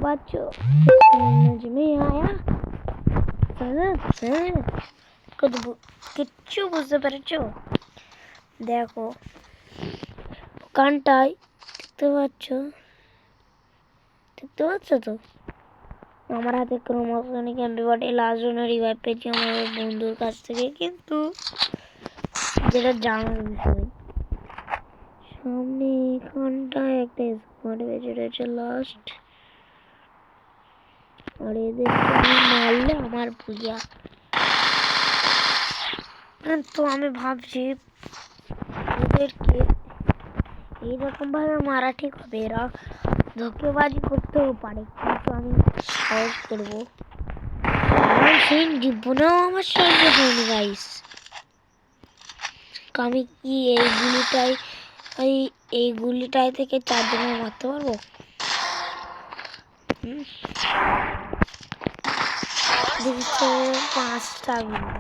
পাচ্ছ নজমে আয়া কিচ্ছু বুঝতে পেরেছো? দেখো ওখানটায় দেখতে পাচ্ছ তো আমার হাতে ক্রোমোসোনিক অ্যান্টিবডি লাস্ট জন্য রিভাইভ পেয়েছি আমার বন্ধুর কাছ থেকে, কিন্তু যেটা জানার বিষয় সামনে এখানটায় একটা স্কোয়াড বেঁচে রয়েছে লাস্ট, আর এদেরকে মারলে আমার পূজা। তো আমি ভাবছি এদেরকে এইরকম ভাবে মারা ঠিক হবে, এরা ধোকেবাজি করতেও পারে, কিন্তু আমি সাহস করবো। সেই জীবনেও আমার সঙ্গে হয়নি গাইস। আমি কি এই গুলিটাই থেকে 4 জনের মারতে পারবো? দেখছি 5টা গুলি।